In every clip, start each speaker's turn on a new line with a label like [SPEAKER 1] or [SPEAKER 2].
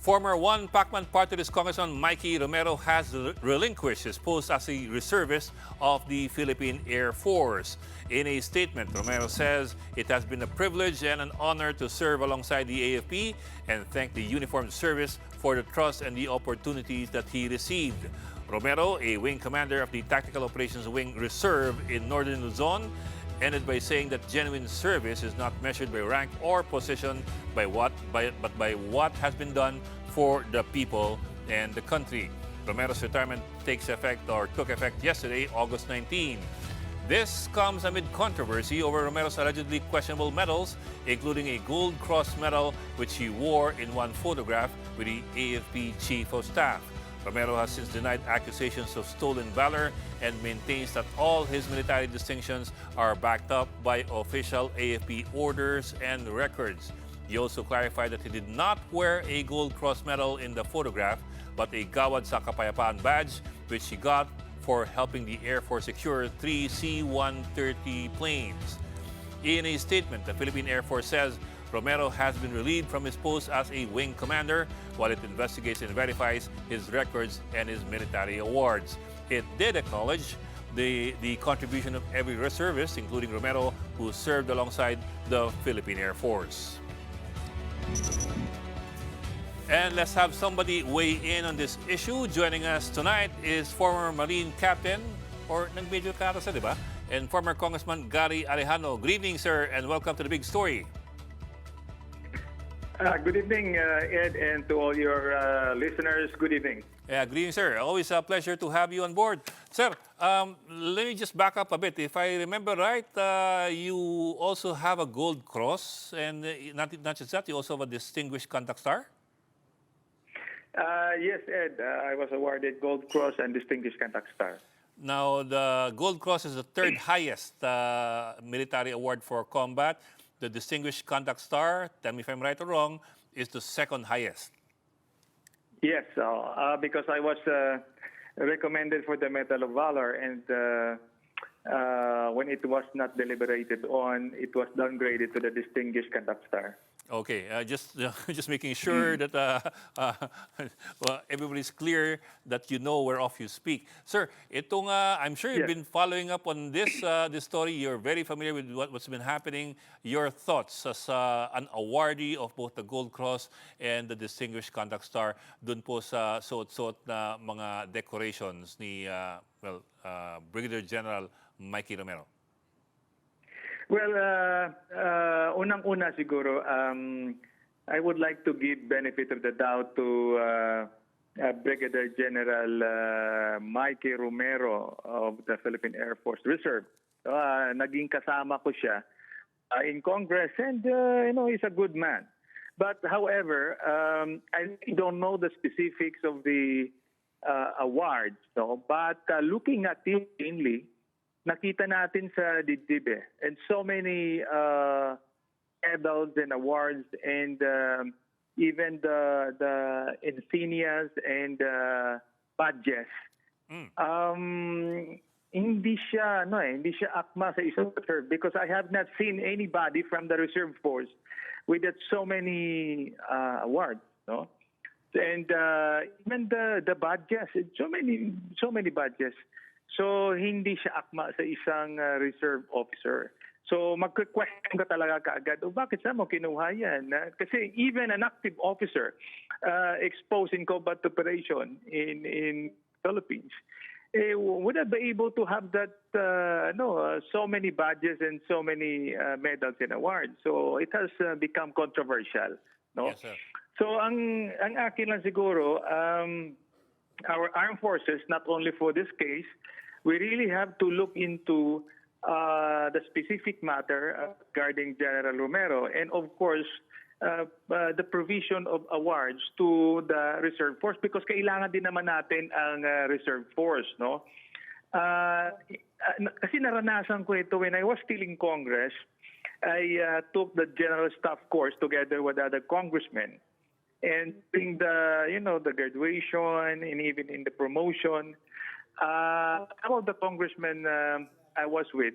[SPEAKER 1] Former One Pacman Party List Congressman Mikey Romero has relinquished his post as a reservist of the Philippine Air Force. In a statement, Romero says it has been a privilege and an honor to serve alongside the AFP and thank the uniformed service for the trust and the opportunities that he received. Romero, a wing commander of the Tactical Operations Wing Reserve in Northern Luzon, ended by saying that genuine service is not measured by rank or position but by what has been done for the people and the country. Romero's retirement took effect yesterday, August 19. This comes amid controversy over Romero's allegedly questionable medals, including a Gold Cross medal which he wore in one photograph with the AFP Chief of Staff. Romero has since denied accusations of stolen valor and maintains that all his military distinctions are backed up by official AFP orders and records. He also clarified that he did not wear a Gold Cross medal in the photograph, but a Gawad sa Kapayapaan badge, which he got for helping the Air Force secure 3 C-130 planes. In a statement, the Philippine Air Force says Romero has been relieved from his post as a wing commander while it investigates and verifies his records and his military awards. It did acknowledge the contribution of every reservist, including Romero, who served alongside the Philippine Air Force. And let's have somebody weigh in on this issue. Joining us tonight is former Marine Captain, or nag-major ka di ba? And former Congressman Gary Alejano. Good evening, sir, and welcome to The Big Story.
[SPEAKER 2] Good evening, Ed, and to all your listeners, good evening.
[SPEAKER 1] Yeah, good evening, sir. Always a pleasure to have you on board. Sir, let me just back up a bit. If I remember right, you also have a Gold Cross, and not just that, you also have a Distinguished Conduct Star?
[SPEAKER 2] Yes, Ed, I was awarded Gold Cross and Distinguished Conduct Star.
[SPEAKER 1] Now, the Gold Cross is the third highest military award for combat. The Distinguished Conduct Star, tell me if I'm right or wrong, is the second highest.
[SPEAKER 2] Yes, because I was recommended for the Medal of Valor, and when it was not deliberated on, it was downgraded to the Distinguished Conduct Star.
[SPEAKER 1] Okay, just making sure that well, everybody's clear that you know whereof you speak. Sir, itong, I'm sure you've been following up on this story. You're very familiar with what's been happening. Your thoughts as an awardee of both the Gold Cross and the Distinguished Conduct Star dun po sa suot-suot na mga decorations ni Brigadier General Mikey Romero.
[SPEAKER 2] Well, unang-una siguro, I would like to give benefit of the doubt to Brigadier General Mikey Romero of the Philippine Air Force Reserve. Naging kasama ko siya in Congress, and he's a good man. But however, I don't know the specifics of the awards, but looking at it mainly, nakita natin sa dibdib and so many medals and awards and even the insignias and badges. Hindi siya akma sa isang reserve, because I have not seen anybody from the reserve force with so many awards, no? And even the badges, so many badges. So, hindi siya akma sa isang reserve officer. So, magka-question ka talaga kaagad, bakit saan mo kinuha yan? Kasi even an active officer exposed in combat operation in Philippines, would I be able to have that, so many badges and so many medals and awards? So, it has become controversial. No?
[SPEAKER 1] Yes, sir.
[SPEAKER 2] So, ang akin lang siguro, our armed forces, not only for this case, we really have to look into the specific matter regarding General Romero, and of course, the provision of awards to the reserve force, because kailangan din naman natin ang reserve force, no? Kasi naranasan ko ito when I was still in Congress. I took the General Staff course together with other congressmen. And in the graduation and even in the promotion, some of the congressmen I was with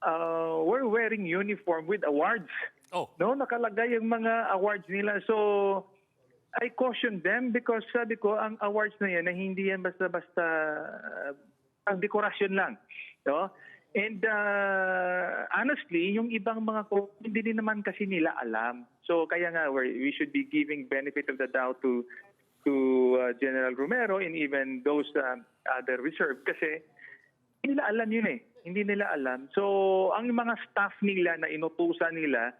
[SPEAKER 2] were wearing uniform with awards.
[SPEAKER 1] Oh.
[SPEAKER 2] No, nakalagay yung mga awards nila. So I caution them because sabi ko, ang awards na yan, na hindi yan basta-basta ang dekorasyon lang. No? And honestly, yung ibang mga hindi din naman kasi nila alam. So kaya nga, we should be giving benefit of the doubt to General Romero and even those other reserve kasi hindi nila alam yun eh. Hindi nila alam. So ang mga staff nila na inutusan nila,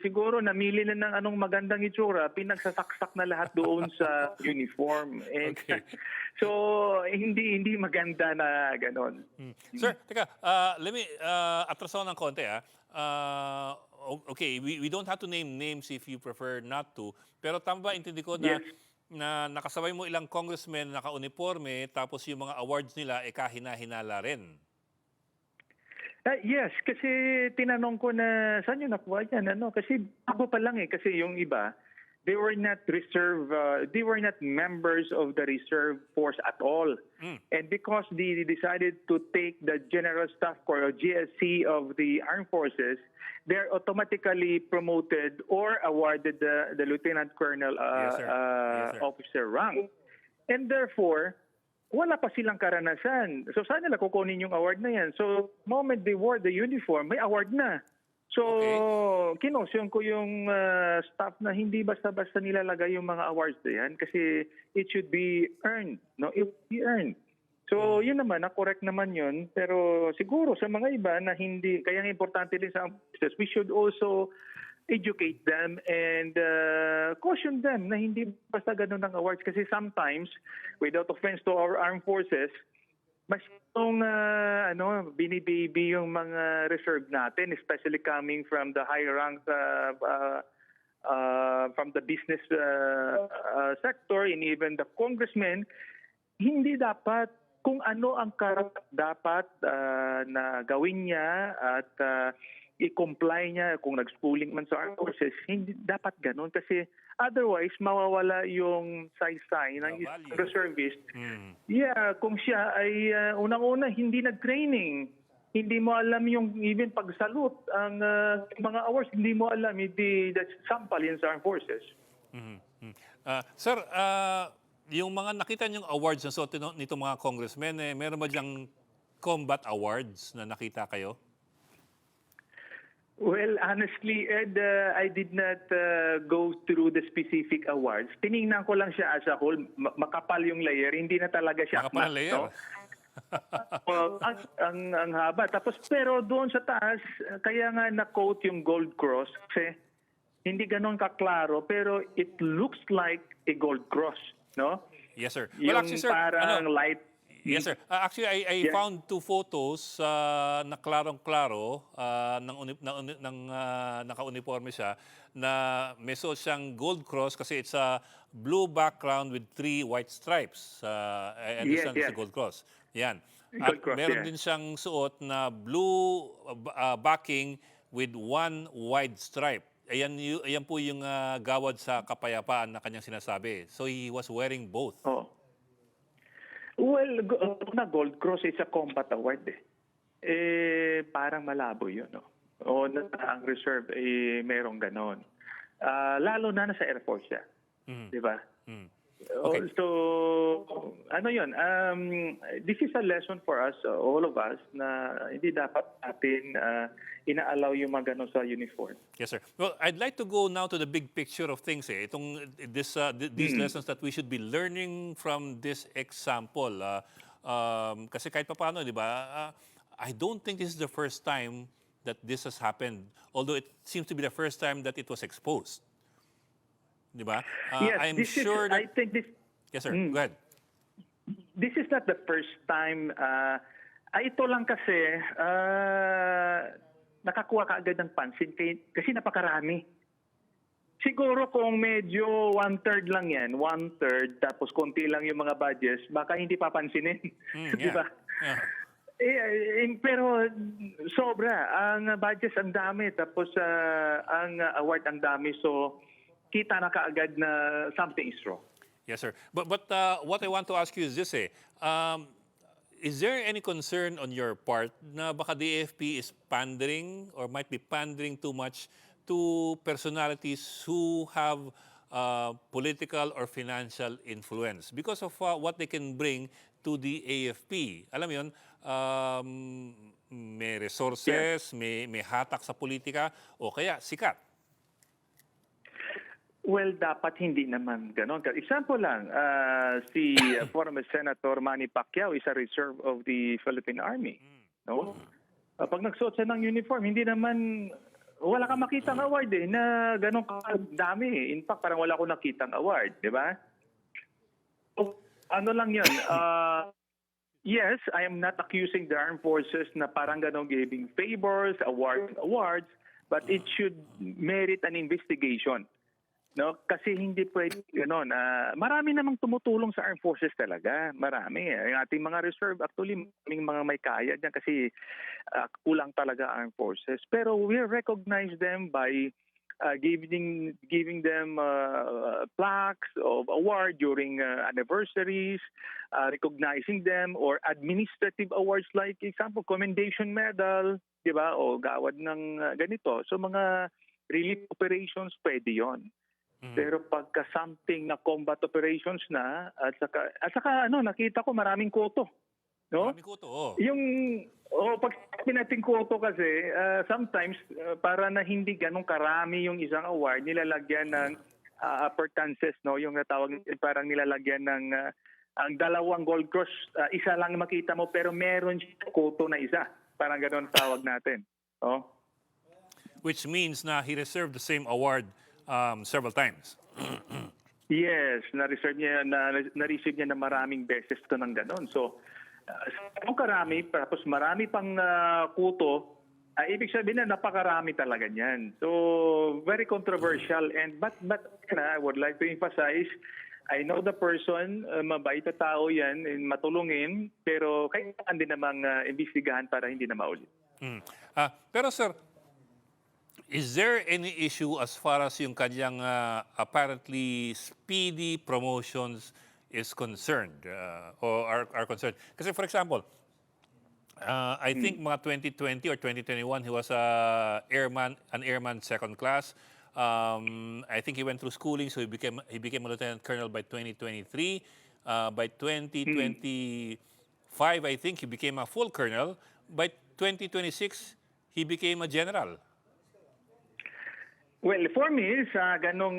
[SPEAKER 2] siguro namili na ng anong magandang itsura, pinagsasaksak na lahat doon sa uniform. And
[SPEAKER 1] Okay.
[SPEAKER 2] so hindi maganda na ganon.
[SPEAKER 1] Sir, teka, let me atrasaw ng konti. Okay, we don't have to name names if you prefer not to. Pero tama ba, intindi ko na,
[SPEAKER 2] Yes.
[SPEAKER 1] na nakasabay mo ilang congressmen naka-uniforme tapos yung mga awards nila kahina-hinala rin.
[SPEAKER 2] Yes, kasi tinanong ko na saan yun nakuha yan, ano? Kasi bago pa lang kasi yung iba, they were not members of the reserve force at all. And because they decided to take the General Staff Corps or GSC of the Armed Forces, they're automatically promoted or awarded the Lieutenant Colonel
[SPEAKER 1] Yes, sir. Yes, sir.
[SPEAKER 2] officer rank. And therefore, wala pa silang karanasan. So saan nila kukunin yung award na yan? So moment they wore the uniform, may award na. So kinosyon ko yung staff na hindi basta-basta nilalagay yung mga awards na yan kasi it should be earned. No? It should be earned. So yun naman, correct naman yun. Pero siguro sa mga iba na hindi, kaya importante din sa process, we should also educate them and caution them na hindi basta ganun ng awards kasi sometimes, without offense to our armed forces, masyadong binibaby yung mga reserve natin, especially coming from the high ranks from the business sector and even the congressmen. Hindi dapat kung ano ang dapat na gawin niya at i-comply niya kung nag-schooling man sa armed forces, hindi dapat ganun kasi otherwise mawawala yung saysay ng isang reservist. Yeah, kung siya ay unang-una hindi nag-training, hindi mo alam yung even pag-salute, ang mga awards, hindi mo alam, hindi that's sampal yun sa armed forces.
[SPEAKER 1] Sir, yung mga nakita niyong awards na suot nito mga congressmen, meron ba diyang combat awards na nakita kayo?
[SPEAKER 2] Well, honestly, Ed, I did not go through the specific awards. Tiningnan ko lang siya as a whole. Makapal yung layer. Hindi na talaga siya
[SPEAKER 1] Makapal ang layer.
[SPEAKER 2] No? ang haba. Tapos, pero doon sa taas, kaya nga na-quote yung Gold Cross kasi hindi ganon kaklaro, pero it looks like a Gold Cross, no?
[SPEAKER 1] Yes, sir.
[SPEAKER 2] Yung
[SPEAKER 1] Well, actually, sir,
[SPEAKER 2] parang light.
[SPEAKER 1] Yes, sir. Actually, I
[SPEAKER 2] Yeah.
[SPEAKER 1] found two photos na klarong-klaro ng naka-uniforme siya na may suot siyang gold cross kasi it's a blue background with 3 white stripes. I understand it's a
[SPEAKER 2] yes.
[SPEAKER 1] gold cross. Yan.
[SPEAKER 2] Gold cross,
[SPEAKER 1] meron
[SPEAKER 2] yeah.
[SPEAKER 1] din siyang suot na blue backing with 1 wide stripe. Ayan po yung gawad sa kapayapaan na kanyang sinasabi. So he was wearing both.
[SPEAKER 2] Oh. Well, Gold Cross is a combat award parang malabo yun, no? O ang reserve merong ganon. Lalo na sa Air Force siya. Di ba?
[SPEAKER 1] Okay.
[SPEAKER 2] So, ano yun? This is a lesson for us, all of us, na hindi dapat natin ina-allow yung mga ganon sa uniform.
[SPEAKER 1] Yes, sir. Well, I'd like to go now to the big picture of things. These lessons that we should be learning from this example. Kasi kahit papaano, di ba, I don't think this is the first time that this has happened. Although it seems to be the first time that it was exposed. Di ba?
[SPEAKER 2] Yes,
[SPEAKER 1] I'm sure that...
[SPEAKER 2] I think this...
[SPEAKER 1] Yes, sir. Go ahead.
[SPEAKER 2] This is not the first time. Ito lang kasi... nakakuha ka agad ng pansin kasi napakarami. Siguro kung medyo 1/3 lang yan, 1/3, tapos konti lang yung mga badges, baka hindi papansinin. Di ba?
[SPEAKER 1] Yeah.
[SPEAKER 2] Pero sobra. Ang badges ang dami, tapos ang award ang dami. So, kita na kaagad na something is wrong.
[SPEAKER 1] Yes, sir. But what I want to ask you is this, is there any concern on your part na baka the AFP is pandering or might be pandering too much to personalities who have political or financial influence because of what they can bring to the AFP. Alam mo yun, may resources, may hatak sa politika, o kaya sikat.
[SPEAKER 2] Well, dapat hindi naman ganon. Example lang, si former Senator Manny Pacquiao is a reserve of the Philippine Army. No? Pag nagsuot siya ng uniform, hindi naman, wala kang makitang award na ganon kadami. In fact, parang wala akong nakitang award, di ba? So, ano lang yun, yes, I am not accusing the armed forces na parang ganon giving favors, awards, but it should merit an investigation. No, kasi hindi pwede gano'n. Marami namang tumutulong sa armed forces talaga. Marami. Yung ating mga reserve, actually, maraming mga may kaya dyan kasi kulang talaga armed forces. Pero we recognize them by giving them plaques of award during anniversaries, recognizing them, or administrative awards like, example, commendation medal, di ba? O gawad ng ganito. So mga relief operations, pwede yon. Pero pagka something na combat operations na at saka ano nakita ko maraming koto, no?
[SPEAKER 1] Maraming koto, oh.
[SPEAKER 2] Yung pag natin koto kasi sometimes para na hindi ganun karami yung isang award nilalagyan ng appurtenances, no? Yung natawag parang nilalagyan ng ang dalawang gold cross, isa lang makita mo pero meron siyang koto na isa. Parang ganun tawag natin. Oh.
[SPEAKER 1] Which means na he reserved the same award several times.
[SPEAKER 2] Yes, na-receive niya na maraming beses to ng ganon. So, kung karami, tapos marami pang kuto, ibig sabihin na napakarami talaga niyan. So, very controversial. But I would like to emphasize, I know the person, mabait na tao yan, matulungin, pero kailangan din namang imbestigahan para hindi na maulit.
[SPEAKER 1] Pero sir, is there any issue as far as yung kanyang apparently speedy promotions is concerned or are concerned? Kasi for example, I think mga 2020 or 2021, he was an airman second class. I think he went through schooling, so he became a lieutenant colonel by 2023. By 2025, I think he became a full colonel. By 2026, he became a general.
[SPEAKER 2] Well, for me, sa ganong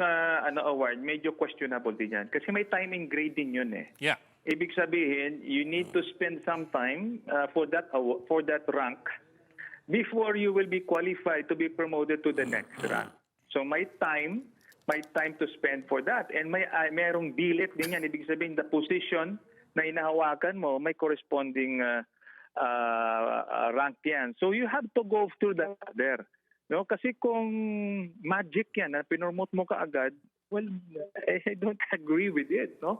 [SPEAKER 2] award, medyo questionable din yan. Kasi may timing grade din yun eh.
[SPEAKER 1] Yeah.
[SPEAKER 2] Ibig sabihin, you need to spend some time for that rank before you will be qualified to be promoted to the next rank. So may time to spend for that. And merong bilit din yan. Ibig sabihin, the position na inahawakan mo, may corresponding rank yan. So you have to go through that there. No, kasi kung magic yan na pinormote mo kaagad, well, I don't agree with it, no?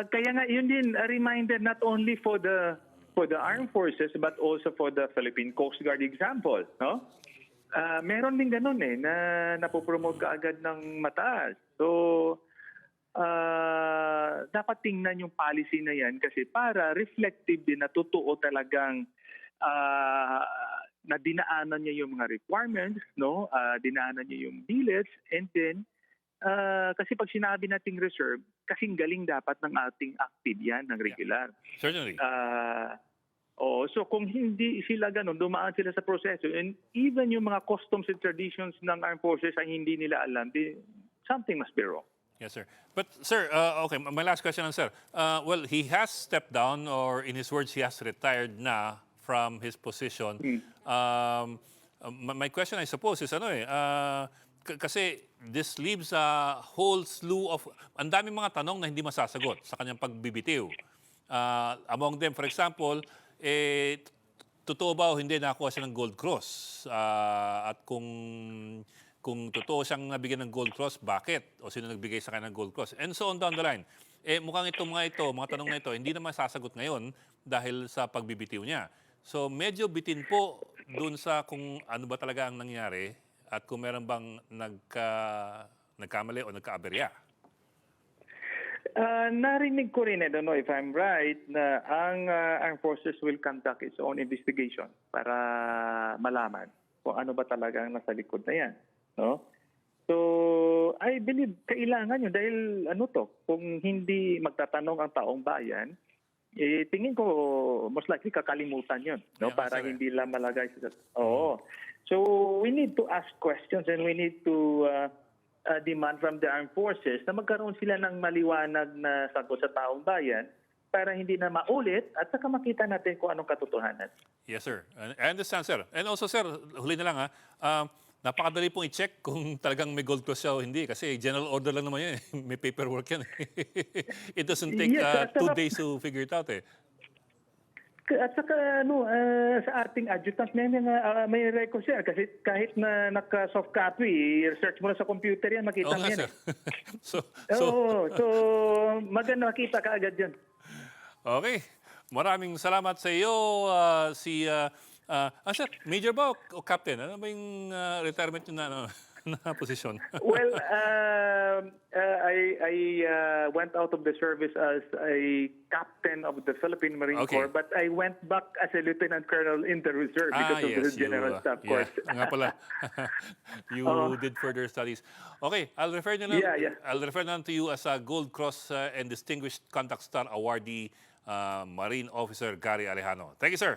[SPEAKER 2] Kaya nga yun din a reminder not only for the armed forces but also for the Philippine Coast Guard example, no? Meron din ganun eh na napopromote kaagad ng mataas. So dapat tingnan yung policy na yan kasi para reflective din na totoo talagang na dinaanan niya yung mga requirements, no? Dinaanan niya yung billets, and then kasi pag sinabi nating reserve, kasing galing dapat ng ating active yan, ng regular.
[SPEAKER 1] Yeah. Certainly.
[SPEAKER 2] So kung hindi sila ganun, dumaan sila sa proseso, and even yung mga customs and traditions ng armed forces ay hindi nila alam, something must be wrong.
[SPEAKER 1] Yes, sir. But, sir, okay, my last question, sir. Well, he has stepped down, or in his words, he has retired na from his position. My question, I suppose, is kasi this leaves a whole slew of, ang daming mga tanong na hindi masasagot sa kanyang pagbibitiw. Among them, for example, totoo ba o hindi nakakuha siya ng Gold Cross? At kung totoo siyang nabigyan ng Gold Cross, bakit? O sino nagbigay sa kanya ng Gold Cross? And so on down the line. Mukhang mga tanong na ito, hindi na masasagot ngayon dahil sa pagbibitiw niya. So medyo bitin po dun sa kung ano ba talaga ang nangyari at kung meron bang nagkamali o nagkaaberya.
[SPEAKER 2] Narinig ko rin, I don't know if I'm right, na ang armed forces will conduct its own investigation para malaman kung ano ba talaga ang nasa likod na yan. No? So, I believe kailangan yun dahil kung hindi magtatanong ang taong bayan, tingin ko most likely kakalimutan yun, no?
[SPEAKER 1] Yeah,
[SPEAKER 2] Para
[SPEAKER 1] sir.
[SPEAKER 2] hindi lang malagay sa... Oo. So we need to ask questions and we need to demand from the armed forces na magkaroon sila ng maliwanag na sagot sa taong bayan para hindi na maulit at saka makita natin kung anong katotohanan.
[SPEAKER 1] Yes, sir. I understand, sir. And also, sir, huli na lang ha, napakadali pong i-check kung talagang may gold cross siya o hindi kasi general order lang naman yun. May paperwork yan. It doesn't take
[SPEAKER 2] Yes,
[SPEAKER 1] 2 days to figure it out eh.
[SPEAKER 2] At saka sa ating adjutant may records yan kasi kahit na naka-soft copy, research mo na sa computer yan, makita
[SPEAKER 1] Oo
[SPEAKER 2] mo
[SPEAKER 1] nga,
[SPEAKER 2] yan.
[SPEAKER 1] sir. so,
[SPEAKER 2] So maganda makita ka agad yan.
[SPEAKER 1] okay. Maraming salamat sa iyo, sir, major ba o captain? Ano ba yung retirement yun na posisyon?
[SPEAKER 2] Well, I went out of the service as a captain of the Philippine Marine
[SPEAKER 1] Okay.
[SPEAKER 2] Corps, but I went back as a lieutenant colonel in the reserve because of the general staff course.
[SPEAKER 1] Yeah, nga pala. You did further studies. Okay, I'll refer na lang.
[SPEAKER 2] Yeah.
[SPEAKER 1] I'll refer na lang to you as a Gold Cross and Distinguished Contact Star awardee, Marine Officer Gary Alejano. Thank you, sir.